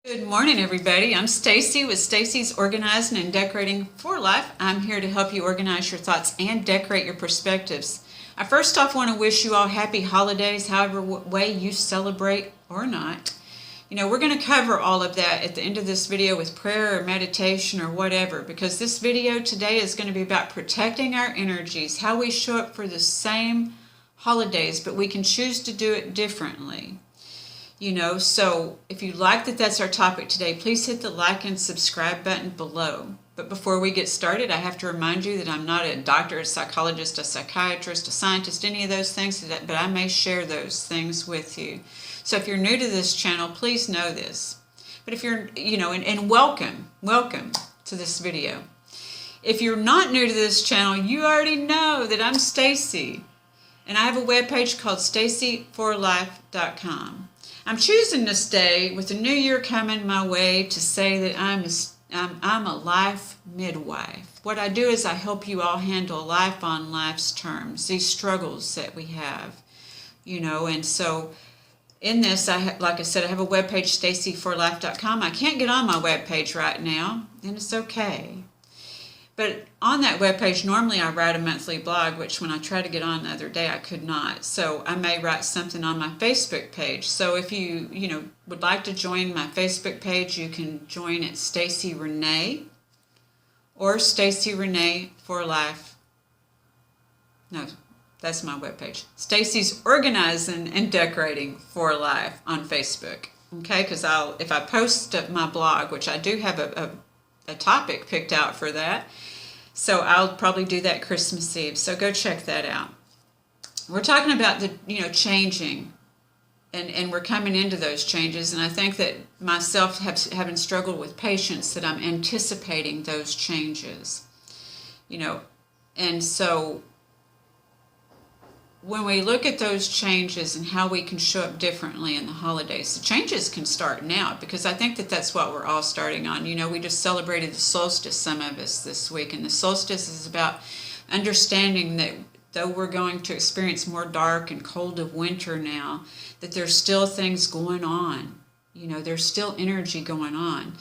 Good morning, everybody. I'm Stacy with Stacy's Organizing and Decorating for Life. I'm here to help you organize your thoughts and decorate your perspectives. I first off want to wish you all happy holidays, however way you celebrate or not. We're going to cover all of that at the end of this video with prayer or meditation or whatever, because this video today is going to be about protecting our energies, how we show up for the same holidays, but we can choose to do it differently. So if you like that that's our topic today, please hit the like and subscribe button below. But before we get started, I have to remind you that I'm not a doctor, a psychologist, a psychiatrist, a scientist, any of those things, but I may share those things with you. So if you're new to this channel, please know this. But if you're, and welcome to this video. If you're not new to this channel, you already know that I'm Stacy, and I have a webpage called stacyforlife.com. I'm choosing this day, with the new year coming my way, to say that I'm a life midwife. What I do is I help you all handle life on life's terms, these struggles that we have, and so in this, like I said, I have a webpage, stacyforlife.com. I can't get on my webpage right now, and it's okay. But on that webpage, normally I write a monthly blog, which when I tried to get on the other day, I could not. So I may write something on my Facebook page. So if you, would like to join my Facebook page, you can join at Stacy Renee or Stacy Renee for Life. No, that's my webpage. Stacy's Organizing and Decorating for Life on Facebook. Okay, because if I post my blog, which I do have a topic picked out for that, so I'll probably do that Christmas Eve, so go check that out. We're talking about the changing, and we're coming into those changes, and I think that myself having struggled with patience, that I'm anticipating those changes, and so when we look at those changes and how we can show up differently in the holidays, the changes can start now, because I think that that's what we're all starting on. We just celebrated the solstice, some of us, this week, and the solstice is about understanding that though we're going to experience more dark and cold of winter now, that there's still things going on. There's still energy going on.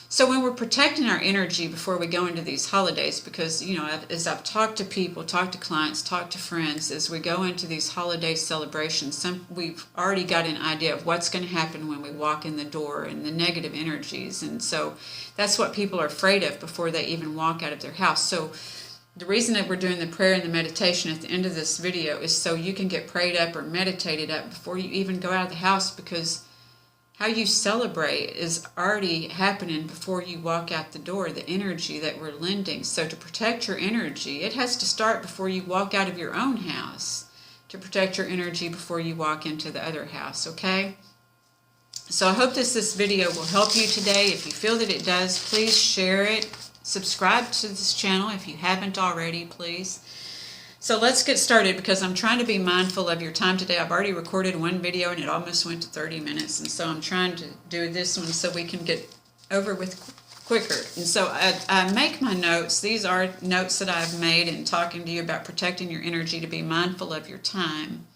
So when we're protecting our energy before we go into these holidays, because, as I've talked to people, talked to clients, talked to friends, as we go into these holiday celebrations, we've already got an idea of what's going to happen when we walk in the door and the negative energies. And so that's what people are afraid of before they even walk out of their house. So the reason that we're doing the prayer and the meditation at the end of this video is so you can get prayed up or meditated up before you even go out of the house, because how you celebrate is already happening before you walk out the door, the energy that we're lending. So to protect your energy, it has to start before you walk out of your own house, to protect your energy before you walk into the other house, okay? So I hope this video will help you today. If you feel that it does, please share it. Subscribe to this channel if you haven't already, please. So let's get started, because I'm trying to be mindful of your time today. I've already recorded one video and it almost went to 30 minutes. And so I'm trying to do this one so we can get over with quicker. And so I make my notes. These are notes that I've made in talking to you about protecting your energy, to be mindful of your time.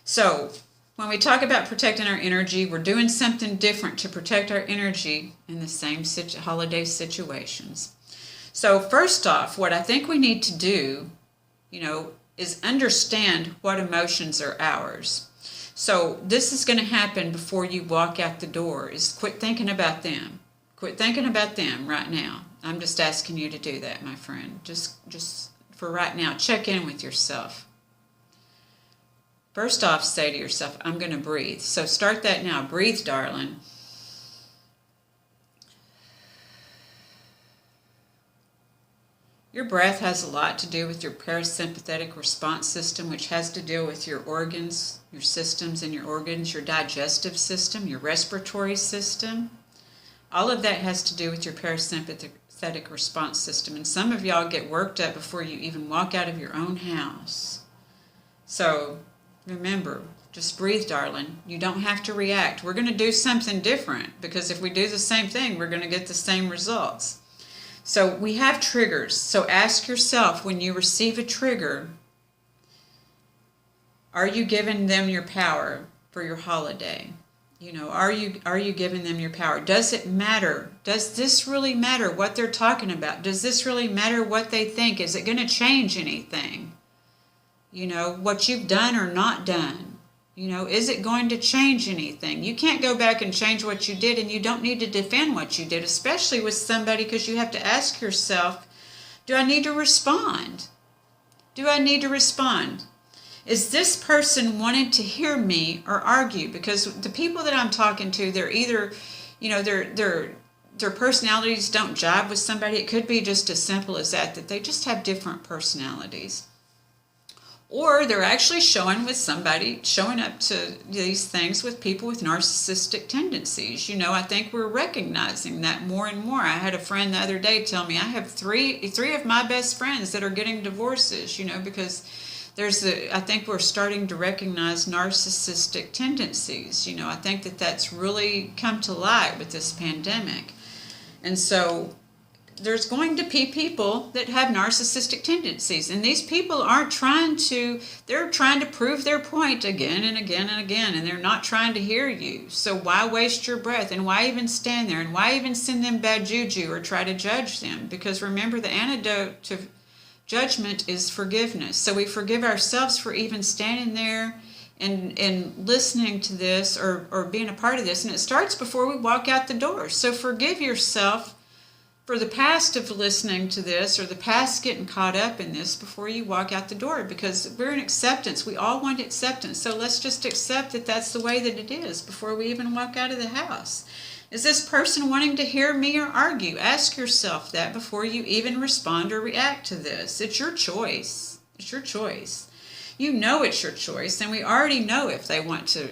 So when we talk about protecting our energy, we're doing something different to protect our energy in the same holiday situations. So first off, what I think we need to do is understand what emotions are ours. So this is going to happen before you walk out the door, is quit thinking about them. Quit thinking about them right now. I'm just asking you to do that, my friend. Just for right now, check in with yourself. First off, say to yourself, I'm going to breathe. So start that now. Breathe, darling. Your breath has a lot to do with your parasympathetic response system, which has to do with your organs, your systems and your organs, your digestive system, your respiratory system. All of that has to do with your parasympathetic response system. And some of y'all get worked up before you even walk out of your own house. So remember, just breathe, darling. You don't have to react. We're going to do something different, because if we do the same thing, we're going to get the same results. So we have triggers. So ask yourself, when you receive a trigger, are you giving them your power for your holiday? Are you giving them your power? Does it matter? Does this really matter what they're talking about? Does this really matter what they think? Is it going to change anything? What you've done or not done. Is it going to change anything? You can't go back and change what you did, and you don't need to defend what you did, especially with somebody, because you have to ask yourself, do I need to respond? Do I need to respond? Is this person wanting to hear me or argue? Because the people that I'm talking to, they're either, their personalities don't jive with somebody. It could be just as simple as that they just have different personalities. Or they're actually showing up to these things with people with narcissistic tendencies. I think we're recognizing that more and more. I had a friend the other day tell me, I have three of my best friends that are getting divorces, because I think we're starting to recognize narcissistic tendencies. I think that's really come to light with this pandemic. And so there's going to be people that have narcissistic tendencies. And these people they're trying to prove their point again and again and again, and they're not trying to hear you. So why waste your breath? And why even stand there? And why even send them bad juju or try to judge them? Because remember, the antidote to judgment is forgiveness. So we forgive ourselves for even standing there and listening to this or being a part of this. And it starts before we walk out the door. So forgive yourself for the past of listening to this or the past getting caught up in this before you walk out the door, because we're in acceptance. We all want acceptance. So let's just accept that that's the way that it is before we even walk out of the house. Is this person wanting to hear me or argue? Ask yourself that before you even respond or react to this. It's your choice. It's your choice. It's your choice, and we already know if they want to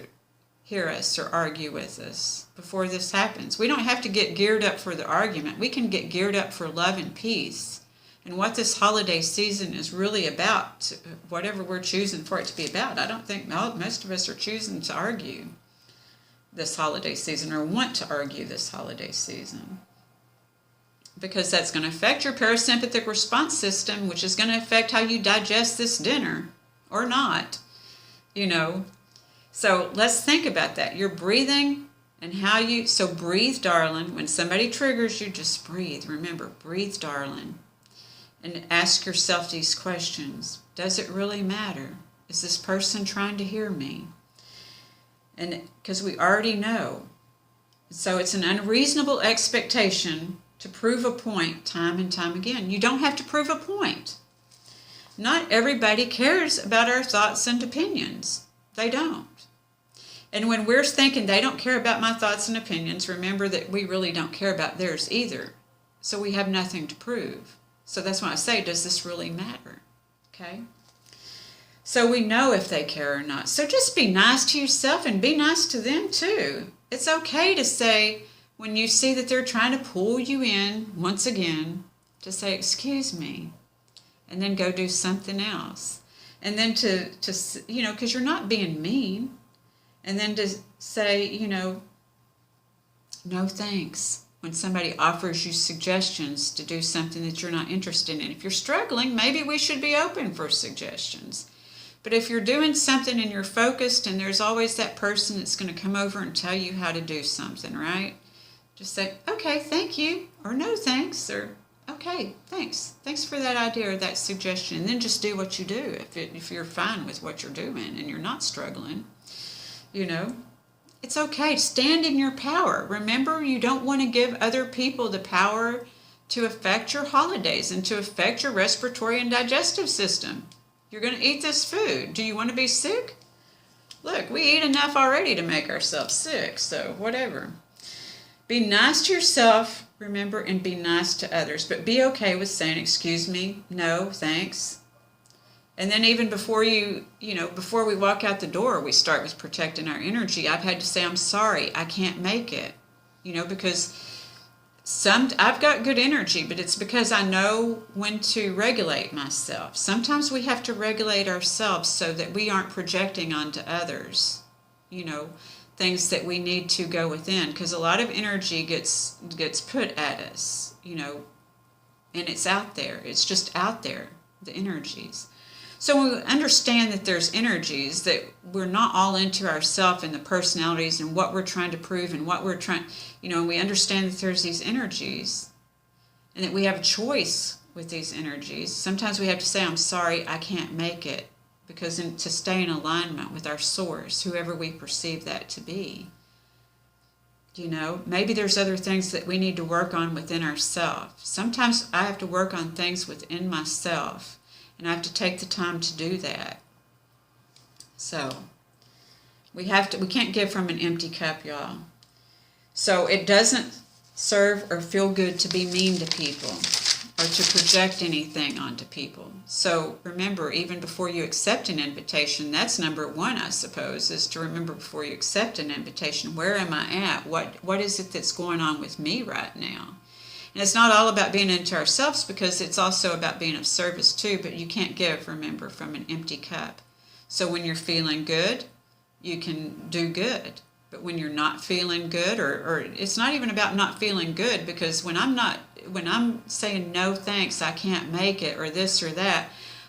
hear us or argue with us before this happens. We don't have to get geared up for the argument. We can get geared up for love and peace. And what this holiday season is really about, whatever we're choosing for it to be about. I don't think most of us are choosing to argue this holiday season or want to argue this holiday season, because that's going to affect your parasympathetic response system, which is going to affect how you digest this dinner or not, So let's think about that. Your breathing and so breathe, darling. When somebody triggers you, just breathe. Remember, breathe, darling. And ask yourself these questions. Does it really matter? Is this person trying to hear me? And because we already know. So it's an unreasonable expectation to prove a point time and time again. You don't have to prove a point. Not everybody cares about our thoughts and opinions. They don't. And when we're thinking they don't care about my thoughts and opinions, remember that we really don't care about theirs either. So we have nothing to prove. So that's why I say, does this really matter? Okay? So we know if they care or not. So just be nice to yourself and be nice to them too. It's okay to say, when you see that they're trying to pull you in once again, to say, excuse me, and then go do something else. And then to because you're not being mean. And then to say, no thanks. When somebody offers you suggestions to do something that you're not interested in. If you're struggling, maybe we should be open for suggestions. But if you're doing something and you're focused, and there's always that person that's going to come over and tell you how to do something, right? Just say, okay, thank you, or no thanks, or okay, thanks. Thanks for that idea or that suggestion. And then just do what you do if you're fine with what you're doing and you're not struggling. It's okay. Stand in your power. Remember, you don't want to give other people the power to affect your holidays and to affect your respiratory and digestive system. You're going to eat this food. Do you want to be sick? Look, we eat enough already to make ourselves sick, so whatever. Be nice to yourself, remember, and be nice to others. But be okay with saying, excuse me, no, thanks. And then even before before we walk out the door, we start with protecting our energy. I've had to say, I'm sorry, I can't make it. Because I've got good energy, but it's because I know when to regulate myself. Sometimes we have to regulate ourselves so that we aren't projecting onto others, things that we need to go within, because a lot of energy gets put at us, and it's out there. It's just out there, the energies. So when we understand that there's energies, that we're not all into ourselves and the personalities and what we're trying to prove and what we're trying, and we understand that there's these energies and that we have a choice with these energies. Sometimes we have to say, I'm sorry, I can't make it, because to stay in alignment with our source, whoever we perceive that to be. Maybe there's other things that we need to work on within ourselves. Sometimes I have to work on things within myself, and I have to take the time to do that. So we can't give from an empty cup, y'all. So it doesn't serve or feel good to be mean to people or to project anything onto people. So remember, even before you accept an invitation, that's number one, I suppose, is to remember before you accept an invitation, where am I at? What is it that's going on with me right now? And it's not all about being into ourselves, because it's also about being of service too, but you can't give, remember, from an empty cup. So when you're feeling good, you can do good. But when you're not feeling good, or it's not even about not feeling good, because when I'm saying no thanks, I can't make it, or this or that,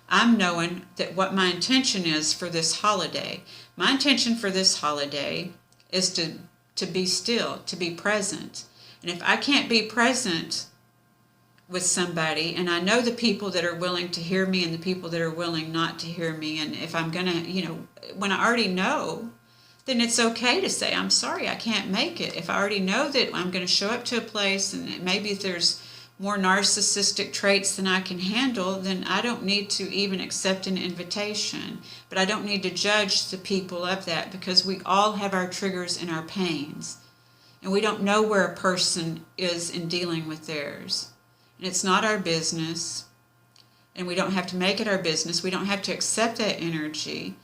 I'm knowing that what my intention is for this holiday. My intention for this holiday is to be still, to be present. And if I can't be present with somebody, and I know the people that are willing to hear me and the people that are willing not to hear me, and if I'm going to, when I already know, then it's okay to say, I'm sorry, I can't make it. If I already know that I'm going to show up to a place and maybe if there's more narcissistic traits than I can handle, then I don't need to even accept an invitation. But I don't need to judge the people of that, because we all have our triggers and our pains. And we don't know where a person is in dealing with theirs. And it's not our business. And we don't have to make it our business. We don't have to accept that energy.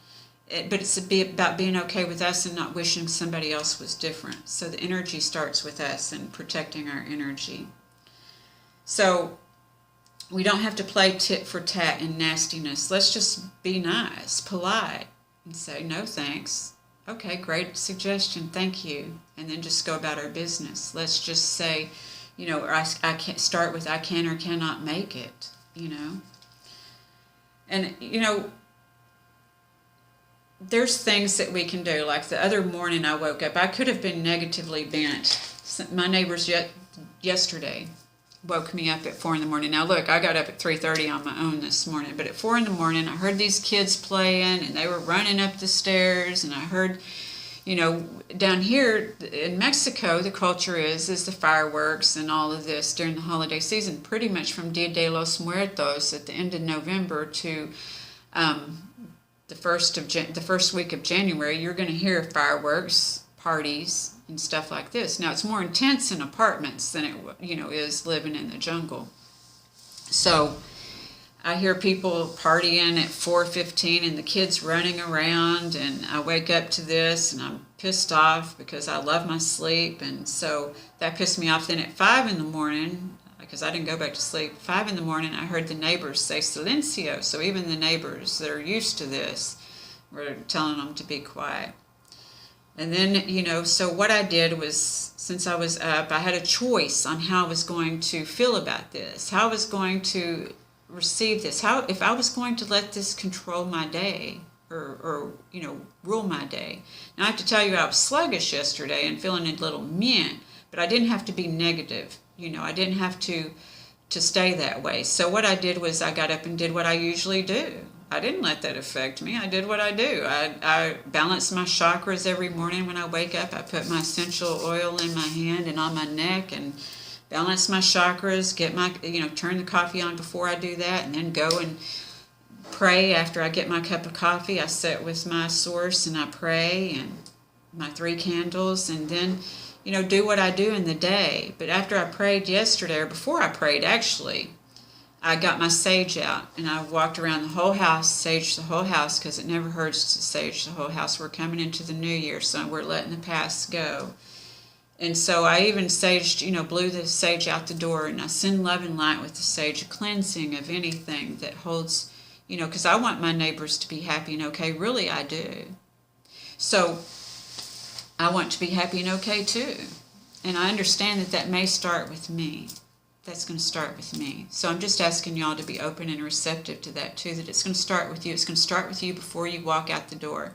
But it's about being okay with us and not wishing somebody else was different. So the energy starts with us and protecting our energy. So we don't have to play tit for tat and nastiness. Let's just be nice, polite, and say, no thanks. Okay, great suggestion, thank you. And then just go about our business. Let's just say, I can't start with I can or cannot make it, And, there's things that we can do. Like the other morning I woke up, I could have been negatively bent. My neighbors yesterday woke me up at 4 in the morning. Now look, I got up at 3:30 on my own this morning, but at 4 in the morning I heard these kids playing and they were running up the stairs, and I heard, down here in Mexico, the culture is the fireworks and all of this during the holiday season, pretty much from Dia de los Muertos at the end of November to the first week of January. You're going to hear fireworks, parties, and stuff like this. Now it's more intense in apartments than it is living in the jungle. So I hear people partying at 4:15 and the kids running around, and I wake up to this and I'm pissed off because I love my sleep, and so that pissed me off. Then at 5 in the morning, because I didn't go back to sleep, 5 in the morning I heard the neighbors say silencio. So even the neighbors that are used to this were telling them to be quiet. And then, so what I did was, since I was up, I had a choice on how I was going to feel about this, how I was going to receive this, if I was going to let this control my day or rule my day. Now I have to tell you, I was sluggish yesterday and feeling a little meh, but I didn't have to be negative. I didn't have to stay that way. So what I did was I got up and did what I usually do. I didn't let that affect me. I did what I do. I balance my chakras every morning when I wake up. I put my essential oil in my hand and on my neck and balance my chakras, get my, turn the coffee on before I do that, and then go and pray after I get my cup of coffee. I sit with my source and I pray, and my 3 candles, and then, do what I do in the day. But after I prayed yesterday, or before I prayed actually, I got my sage out and I walked around the whole house, saged the whole house, because it never hurts to sage the whole house. We're coming into the new year, so we're letting the past go. And so I even saged, blew the sage out the door, and I send love and light with the sage, a cleansing of anything that holds, because I want my neighbors to be happy and okay. Really, I do. So I want to be happy and okay too. And I understand that may start with me. that's going to start with me. So I'm just asking y'all to be open and receptive to that too, that it's going to start with you. It's going to start with you before you walk out the door.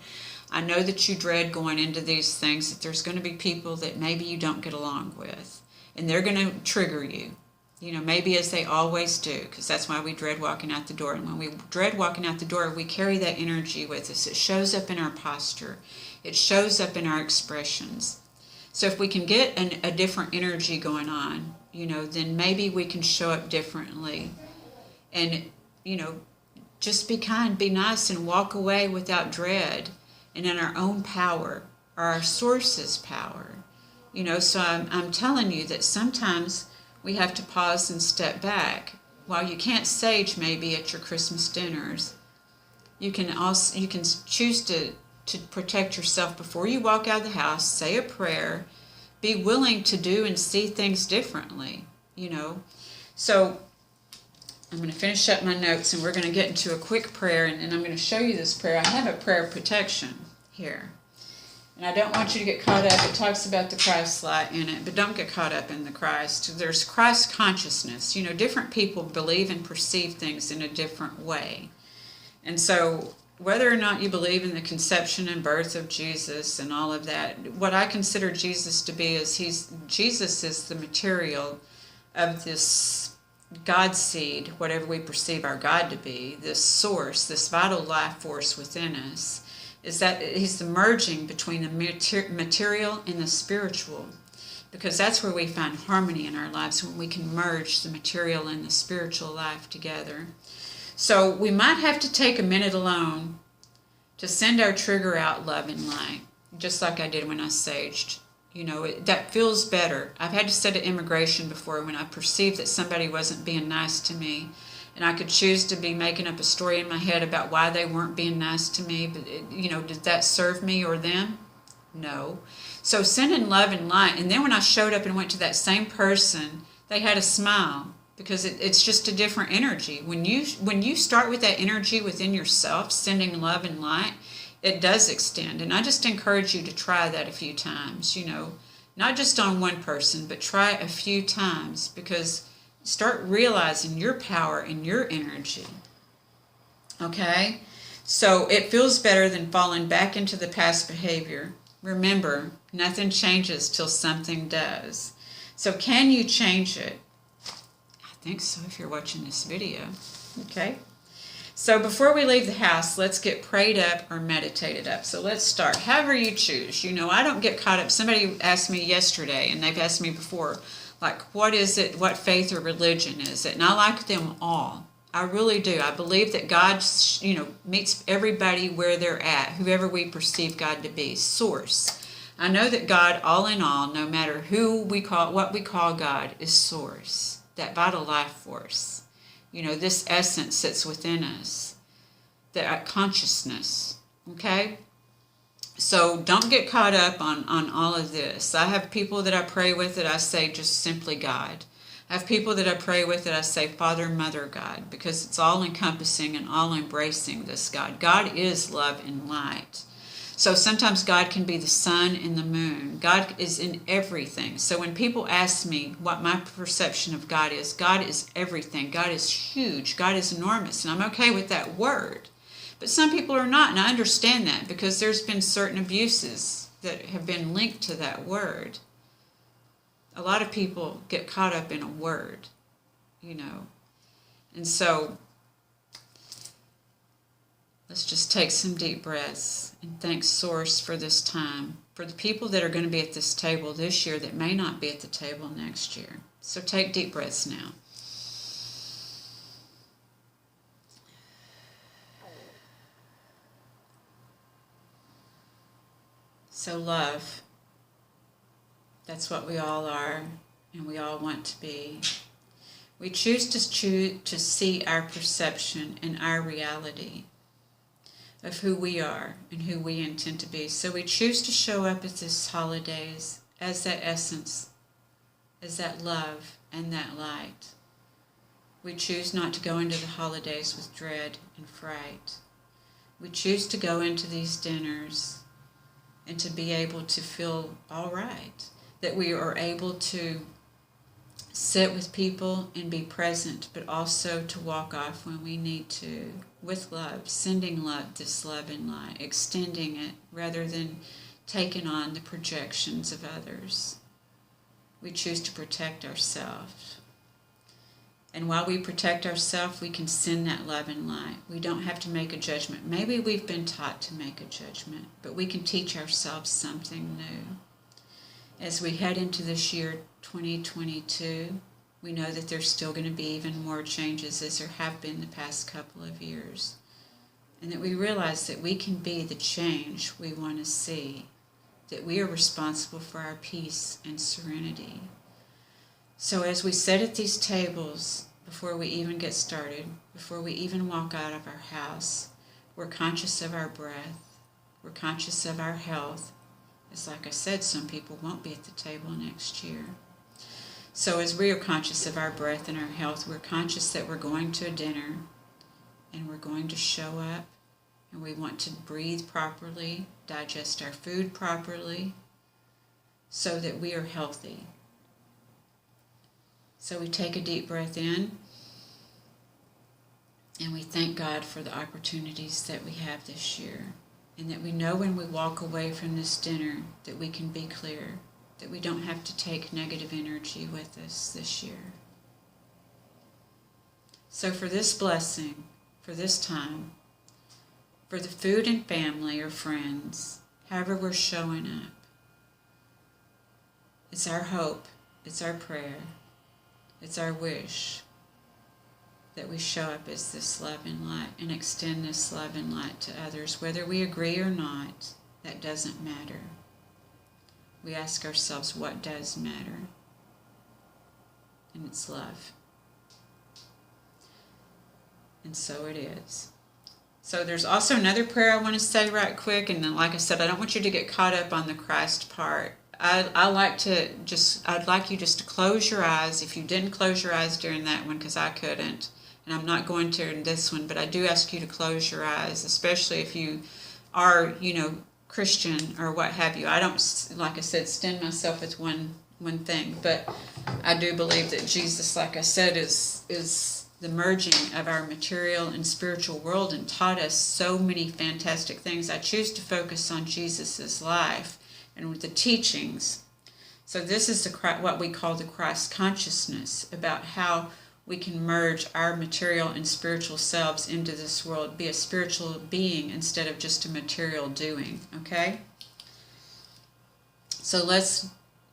I know that you dread going into these things, that there's going to be people that maybe you don't get along with, and they're going to trigger you. You know, maybe as they always do, because that's why we dread walking out the door. And when we dread walking out the door, we carry that energy with us. It shows up in our posture. It shows up in our expressions. So if we can get a different energy going on, you know, then maybe we can show up differently. And, you know, just be kind, be nice, and walk away without dread and in our own power, or our source's power. You know, so I'm telling you that sometimes we have to pause and step back. While you can't sage maybe at your Christmas dinners, you can choose to protect yourself before you walk out of the house. Say a prayer. Be willing to do and see things differently, you know. So I'm going to finish up my notes, and we're going to get into a quick prayer, and then I'm going to show you this prayer. I have a prayer of protection here. And I don't want you to get caught up. It talks about the Christ light in it, but don't get caught up in the Christ. There's Christ consciousness. You know, different people believe and perceive things in a different way. And so whether or not you believe in the conception and birth of Jesus and all of that, what I consider Jesus to be is Jesus is the material of this God seed, whatever we perceive our God to be, this source, this vital life force within us, is that he's the merging between the material and the spiritual, because that's where we find harmony in our lives, when we can merge the material and the spiritual life together. So we might have to take a minute alone to send our trigger out love and light, just like I did when I saged. You know, that feels better. I've had to sit at immigration before when I perceived that somebody wasn't being nice to me, and I could choose to be making up a story in my head about why they weren't being nice to me. But, you know, did that serve me or them? No. So sending love and light. And then when I showed up and went to that same person, they had a smile, because it's just a different energy. When you start with that energy within yourself, sending love and light, it does extend. And I just encourage you to try that a few times, you know, not just on one person, but try a few times, because start realizing your power and your energy. Okay? So it feels better than falling back into the past behavior. Remember, nothing changes till something does. So can you change it? I think so, if you're watching this video. Okay? So before we leave the house, let's get prayed up or meditated up. So let's start. However you choose. You know, I don't get caught up. Somebody asked me yesterday, and they've asked me before, like, what is it, what faith or religion is it? And I like them all. I really do. I believe that God, you know, meets everybody where they're at, whoever we perceive God to be, source. I know that God, all in all, no matter who we call, what we call God, is source, that vital life force. You know, this essence that's within us, that consciousness, okay? So don't get caught up on all of this. I have people that I pray with that I say just simply God. I have people that I pray with that I say Father, Mother, God, because it's all encompassing and all embracing this God. God is love and light. So sometimes God can be the sun and the moon. God is in everything. So when people ask me what my perception of God is everything. God is huge. God is enormous. And I'm okay with that word. But some people are not, and I understand that, because there's been certain abuses that have been linked to that word. A lot of people get caught up in a word, you know. And so let's just take some deep breaths and thank Source for this time, for the people that are going to be at this table this year that may not be at the table next year. So take deep breaths now. So love, that's what we all are, and we all want to be. We choose to see our perception and our reality of who we are and who we intend to be. So we choose to show up at this holidays as that essence, as that love and that light. We choose not to go into the holidays with dread and fright. We choose to go into these dinners and to be able to feel all right, that we are able to sit with people and be present, but also to walk off when we need to, with love, sending love, this love and light, extending it rather than taking on the projections of others. We choose to protect ourselves. And while we protect ourselves, we can send that love and light. We don't have to make a judgment. Maybe we've been taught to make a judgment, but we can teach ourselves something new. As we head into this year 2022, we know that there's still going to be even more changes as there have been the past couple of years. And that we realize that we can be the change we want to see, that we are responsible for our peace and serenity. So as we sit at these tables, before we even get started, before we even walk out of our house, we're conscious of our breath, we're conscious of our health. It's like I said, some people won't be at the table next year. So as we are conscious of our breath and our health, we're conscious that we're going to a dinner and we're going to show up and we want to breathe properly, digest our food properly, so that we are healthy. So we take a deep breath in and we thank God for the opportunities that we have this year, and that we know when we walk away from this dinner that we can be clear, that we don't have to take negative energy with us this year. So for this blessing, for this time, for the food and family or friends, however we're showing up, it's our hope, it's our prayer, it's our wish that we show up as this love and light and extend this love and light to others. Whether we agree or not, that doesn't matter. We ask ourselves what does matter, and it's love. And so it is. So there's also another prayer I want to say right quick, and then like I said, I don't want you to get caught up on the Christ part. I'd like you just to close your eyes if you didn't close your eyes during that one, because I couldn't, and I'm not going to in this one, but I do ask you to close your eyes, especially if you are, Christian or what have you. I don't, like I said, stand myself with one thing, but I do believe that Jesus, like I said, is the merging of our material and spiritual world and taught us so many fantastic things. I choose to focus on Jesus's life and with the teachings. So this is what we call the Christ consciousness, about how we can merge our material and spiritual selves into this world, be a spiritual being instead of just a material doing, okay? So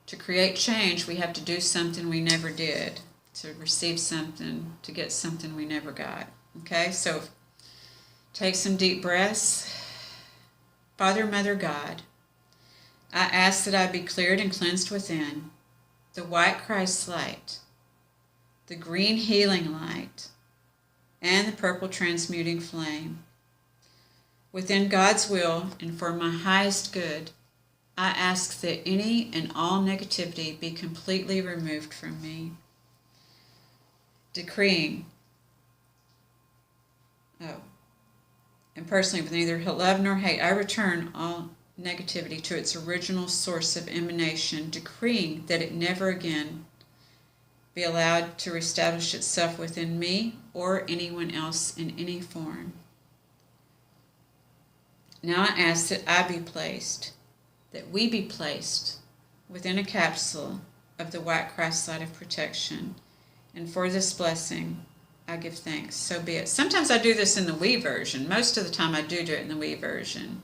to create change, we have to do something we never did, to receive something, to get something we never got, okay? So take some deep breaths. Father, Mother, God, I ask that I be cleared and cleansed within, the white Christ light, the green healing light, and the purple transmuting flame. Within God's will and for my highest good, I ask that any and all negativity be completely removed from me. Decreeing, and personally, with neither love nor hate, I return all negativity to its original source of emanation, decreeing that it never again be allowed to reestablish itself within me or anyone else in any form. Now I ask that we be placed within a capsule of the white Christ light of protection. And for this blessing, I give thanks. So be it. Sometimes I do this in the we version. Most of the time I do it in the we version.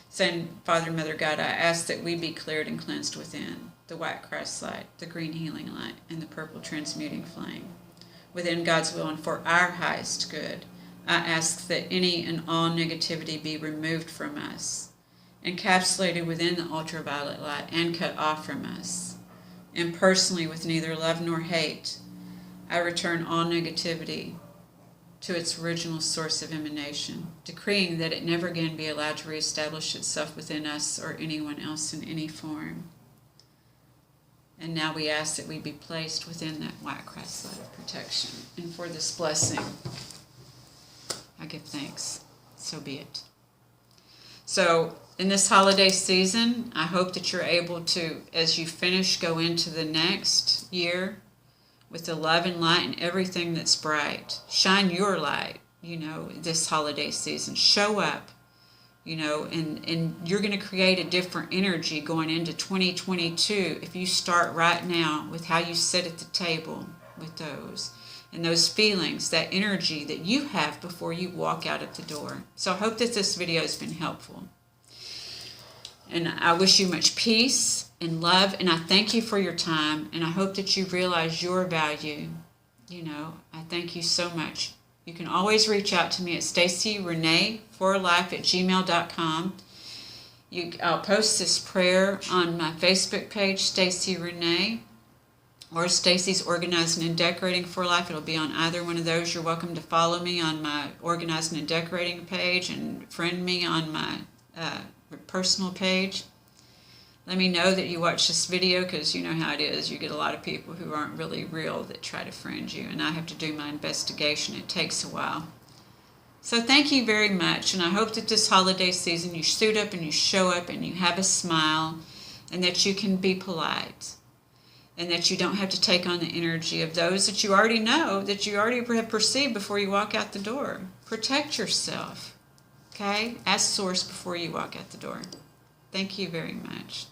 Saying, Father, Mother, God, I ask that we be cleared and cleansed within the white Christ light, the green healing light, and the purple transmuting flame. Within God's will and for our highest good, I ask that any and all negativity be removed from us, encapsulated within the ultraviolet light, and cut off from us. And personally, with neither love nor hate, I return all negativity to its original source of emanation, decreeing that it never again be allowed to reestablish itself within us or anyone else in any form. And now we ask that we be placed within that white Christ light of protection. And for this blessing, I give thanks. So be it. So in this holiday season, I hope that you're able to, as you finish, go into the next year with the love and light and everything that's bright. Shine your light, this holiday season. Show up, and you're going to create a different energy going into 2022 if you start right now with how you sit at the table with those. And those feelings, that energy that you have before you walk out at the door. So I hope that this video has been helpful. And I wish you much peace and love, and I thank you for your time, and I hope that you realize your value. I thank you so much. You can always reach out to me at stacyrenee4life@gmail.com. I'll post this prayer on my Facebook page, Stacy Renee, or Stacy's Organizing and Decorating for Life. It'll be on either one of those. You're welcome to follow me on my Organizing and Decorating page and friend me on my personal page. Let me know that you watch this video, because you know how it is. You get a lot of people who aren't really real that try to friend you, and I have to do my investigation. It takes a while. So thank you very much, and I hope that this holiday season you suit up and you show up and you have a smile, and that you can be polite, and that you don't have to take on the energy of those that you already know, that you already have perceived before you walk out the door. Protect yourself, okay? Ask Source before you walk out the door. Thank you very much.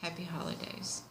Happy holidays.